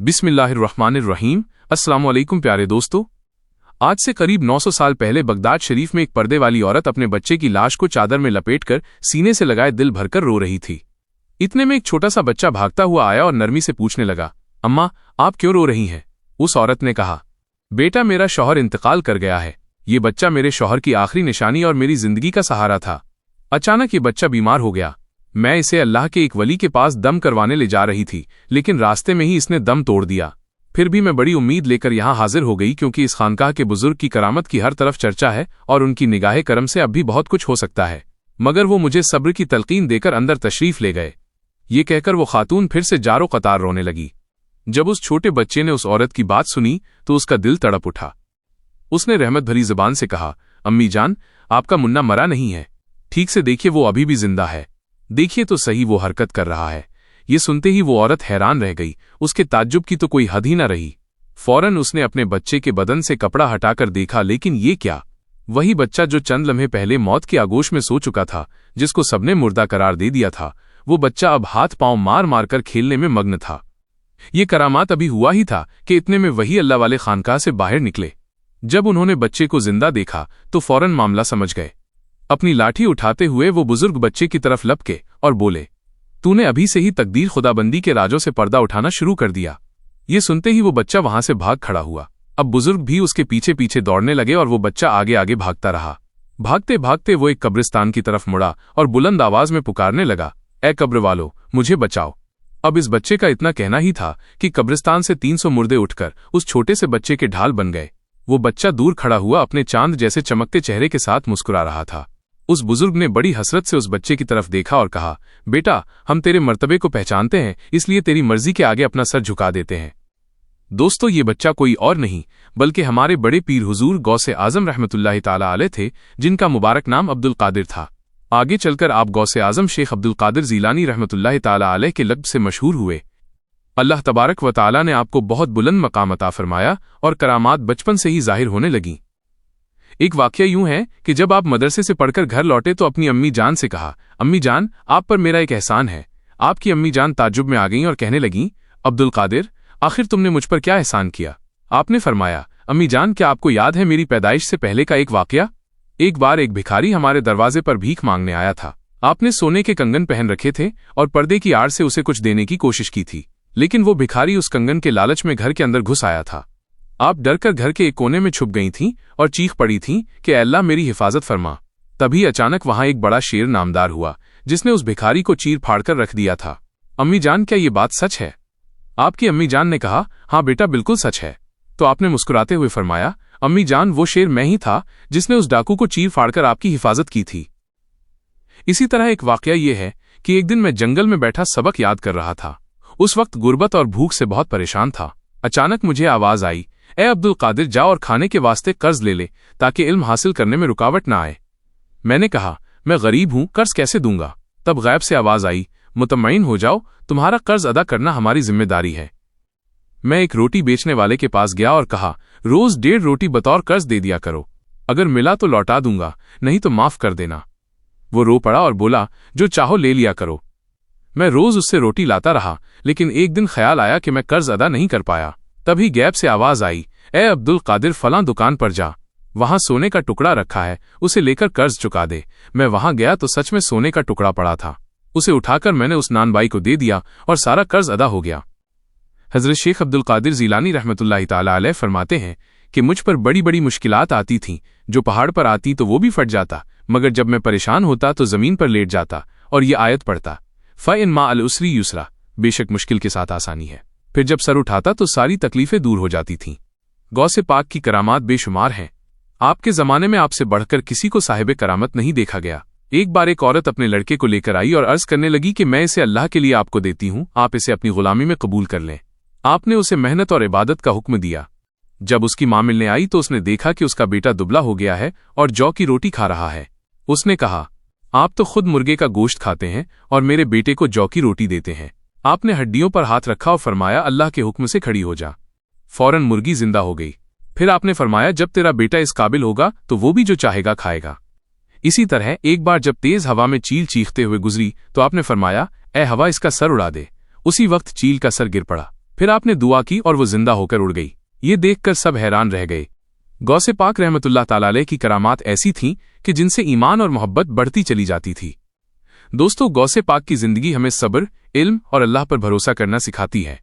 बिस्मिल्लाहिर्रहमानिर्रहीम। अस्सलाम वालेकुम प्यारे दोस्तों। आज से करीब 900 साल पहले बगदाद शरीफ में एक पर्दे वाली औरत अपने बच्चे की लाश को चादर में लपेटकर सीने से लगाए दिल भरकर रो रही थी। इतने में एक छोटा सा बच्चा भागता हुआ आया और नरमी से पूछने लगा, अम्मा आप क्यों रो रही हैं? उस औरत ने कहा, बेटा मेरा शौहर इंतकाल कर गया है। ये बच्चा मेरे शौहर की आखिरी निशानी और मेरी जिंदगी का सहारा था। अचानक ये बच्चा बीमार हो गया। मैं इसे अल्लाह के एक वली के पास दम करवाने ले जा रही थी, लेकिन रास्ते में ही इसने दम तोड़ दिया। फिर भी मैं बड़ी उम्मीद लेकर यहाँ हाजिर हो गई, क्योंकि इस खानकाह के बुजुर्ग की करामत की हर तरफ चर्चा है और उनकी निगाहे करम से अब भी बहुत कुछ हो सकता है। मगर वो मुझे सब्र की तलकीन देकर अंदर तशरीफ ले गए। ये कहकर वो खातून फिर से जारो कतार रोने लगी। जब उस छोटे बच्चे ने उस औरत की बात सुनी तो उसका दिल तड़प उठा। उसने रहमत भरी जुबान से कहा, अम्मी जान, आपका मुन्ना मरा नहीं है, ठीक से देखिए वो अभी भी जिंदा है। देखिए तो सही, वो हरकत कर रहा है। ये सुनते ही वो औरत हैरान रह गई। उसके ताज्जुब की तो कोई हद ही न रही। फौरन उसने अपने बच्चे के बदन से कपड़ा हटाकर देखा, लेकिन ये क्या? वही बच्चा जो चंद लम्हे पहले मौत के आगोश में सो चुका था, जिसको सबने मुर्दा करार दे दिया था, वो बच्चा अब हाथ पांव मार मार कर खेलने में मग्न था। ये करामात अभी हुआ ही था कि इतने में वही अल्लाह वाले खानकाह से बाहर निकले। जब उन्होंने बच्चे को जिंदा देखा तो फौरन मामला समझ गए। अपनी लाठी उठाते हुए वो बुजुर्ग बच्चे की तरफ लपके और बोले, तूने अभी से ही तकदीर खुदाबंदी के राजों से पर्दा उठाना शुरू कर दिया। ये सुनते ही वो बच्चा वहां से भाग खड़ा हुआ। अब बुजुर्ग भी उसके पीछे पीछे दौड़ने लगे और वो बच्चा आगे आगे भागता रहा। भागते भागते वो एक कब्रिस्तान की तरफ मुड़ा और बुलंद आवाज में पुकारने लगा, ए कब्र वालो, मुझे बचाओ। अब इस बच्चे का इतना कहना ही था कि कब्रिस्तान से 300 मुर्दे उठकर उस छोटे से बच्चे के ढाल बन गए। वो बच्चा दूर खड़ा हुआ अपने चांद जैसे चमकते चेहरे के साथ मुस्कुरा रहा था। उस बुजुर्ग ने बड़ी हसरत से उस बच्चे की तरफ देखा और कहा, बेटा हम तेरे मर्तबे को पहचानते हैं, इसलिए तेरी मर्जी के आगे अपना सर झुका देते हैं। दोस्तों, ये बच्चा कोई और नहीं बल्कि हमारे बड़े पीर हुजूर गौसे आजम रहमतुल्लाहि ताला अलैह थे, जिनका मुबारक नाम अब्दुल कादिर था। आगे चलकर आप गौसे आजम शेख अब्दुल कादिर जीलानी रहमतुल्लाहि ताला अलैह के लक़्ब से मशहूर हुए। अल्लाह तबारक व ताला ने आपको बहुत बुलंद मकाम अता फरमाया और करामात बचपन से ही जाहिर होने लगी। एक वाक़या यूं है कि जब आप मदरसे से पढ़कर घर लौटे तो अपनी अम्मी जान से कहा, अम्मी जान, आप पर मेरा एक एहसान है। आपकी अम्मी जान ताज्जुब में आ गईं और कहने लगीं, अब्दुल कादिर, आखिर तुमने मुझ पर क्या एहसान किया? आपने फरमाया, अम्मी जान, क्या आपको याद है मेरी पैदाइश से पहले का एक वाक़या? एक बार एक भिखारी हमारे दरवाजे पर भीख मांगने आया था। आपने सोने के कंगन पहन रखे थे और पर्दे की आड़ से उसे कुछ देने की कोशिश की थी, लेकिन वो भिखारी उस कंगन के लालच में घर के अंदर घुस आया था। आप डरकर घर के एक कोने में छुप गई थीं और चीख पड़ी थीं कि अल्लाह मेरी हिफाजत फरमा। तभी अचानक वहां एक बड़ा शेर नामदार हुआ, जिसने उस भिखारी को चीर फाड़ कर रख दिया था। अम्मी जान, क्या ये बात सच है? आपकी अम्मी जान ने कहा, हाँ बेटा, बिल्कुल सच है। तो आपने मुस्कुराते हुए फरमाया, अम्मी जान, वो शेर मैं ही था जिसने उस डाकू को चीर फाड़कर आपकी हिफाजत की थी। इसी तरह एक वाकया ये है कि एक दिन मैं जंगल में बैठा सबक याद कर रहा था। उस वक्त गुर्बत और भूख से बहुत परेशान था। अचानक मुझे आवाज आई, ए अब्दुल कादिर, जा और खाने के वास्ते कर्ज ले ले ताकि इल्म हासिल करने में रुकावट ना आए। मैंने कहा, मैं गरीब हूं, कर्ज कैसे दूंगा? तब गैब से आवाज आई, मुतमईन हो जाओ, तुम्हारा कर्ज अदा करना हमारी जिम्मेदारी है। मैं एक रोटी बेचने वाले के पास गया और कहा, रोज 1.5 रोटी बतौर कर्ज दे दिया करो, अगर मिला तो लौटा दूंगा, नहीं तो माफ कर देना। वो रो पड़ा और बोला, जो चाहो ले लिया करो। मैं रोज उससे रोटी लाता रहा, लेकिन एक दिन ख्याल आया कि मैं कर्ज अदा नहीं कर पाया। तभी गैब से आवाज आई, ए अब्दुल कादिर, फलां दुकान पर जा, वहां सोने का टुकड़ा रखा है, उसे लेकर कर्ज चुका दे। मैं वहां गया तो सच में सोने का टुकड़ा पड़ा था। उसे उठाकर मैंने उस नानबाई को दे दिया और सारा कर्ज अदा हो गया। हजरत शेख अब्दुल कादिर जीलानी रहमतुल्लाहि ताला अलैह फरमाते हैं कि मुझ पर बड़ी बड़ी मुश्किलात आती थीं। जो पहाड़ पर आती तो वो भी फट जाता, मगर जब मैं परेशान होता तो जमीन पर लेट जाता और ये आयत पढ़ता, फ़इन मा अल उसरी युसरा, बेशक मुश्किल के साथ आसानी है। फिर जब सर उठाता तो सारी तकलीफें दूर हो जाती थीं। गौसे पाक की करामात बेशुमार हैं। आपके जमाने में आपसे बढ़कर किसी को साहिब करामत नहीं देखा गया। एक बार एक औरत अपने लड़के को लेकर आई और अर्ज करने लगी कि मैं इसे अल्लाह के लिए आपको देती हूं, आप इसे अपनी गुलामी में कबूल कर लें। आपने उसे मेहनत और इबादत का हुक्म दिया। जब उसकी मां मिलने आई तो उसने देखा कि उसका बेटा दुबला हो गया है और जौ की रोटी खा रहा है। उसने कहा, आप तो खुद मुर्गे का गोश्त खाते हैं और मेरे बेटे को जौ की रोटी देते हैं। आपने हड्डियों पर हाथ रखा और फरमाया, अल्लाह के हुक्म से खड़ी हो जा। फौरन मुर्गी जिंदा हो गई। फिर आपने फरमाया, जब तेरा बेटा इस काबिल होगा तो वो भी जो चाहेगा खाएगा। इसी तरह एक बार जब तेज हवा में चील चीखते हुए गुजरी तो आपने फरमाया, ए हवा, इसका सर उड़ा दे। उसी वक्त चील का सर गिर पड़ा। फिर आपने दुआ की और वो जिंदा होकर उड़ गई। ये देखकर सब हैरान रह गए। गौसे पाक रहमतुल्लाह ताला अलैह की करामात ऐसी थीं कि जिनसे ईमान और मोहब्बत बढ़ती चली जाती थी। दोस्तों, गौसे पाक की जिंदगी हमें सब्र, इल्म और अल्लाह पर भरोसा करना सिखाती है।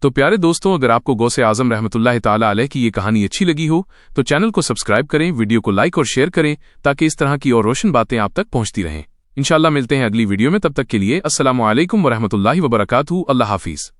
तो प्यारे दोस्तों, अगर आपको गौसे आजम रहमतुल्लाह ताला अलैह की ये कहानी अच्छी लगी हो तो चैनल को सब्सक्राइब करें, वीडियो को लाइक और शेयर करें ताकि इस तरह की और रोशन बातें आप तक पहुंचती रहें। इंशाअल्लाह मिलते हैं अगली वीडियो में, तब तक के लिए अस्सलामु अलैकुम व रहमतुल्लाहि व बरकातहू। अल्लाह हाफिज।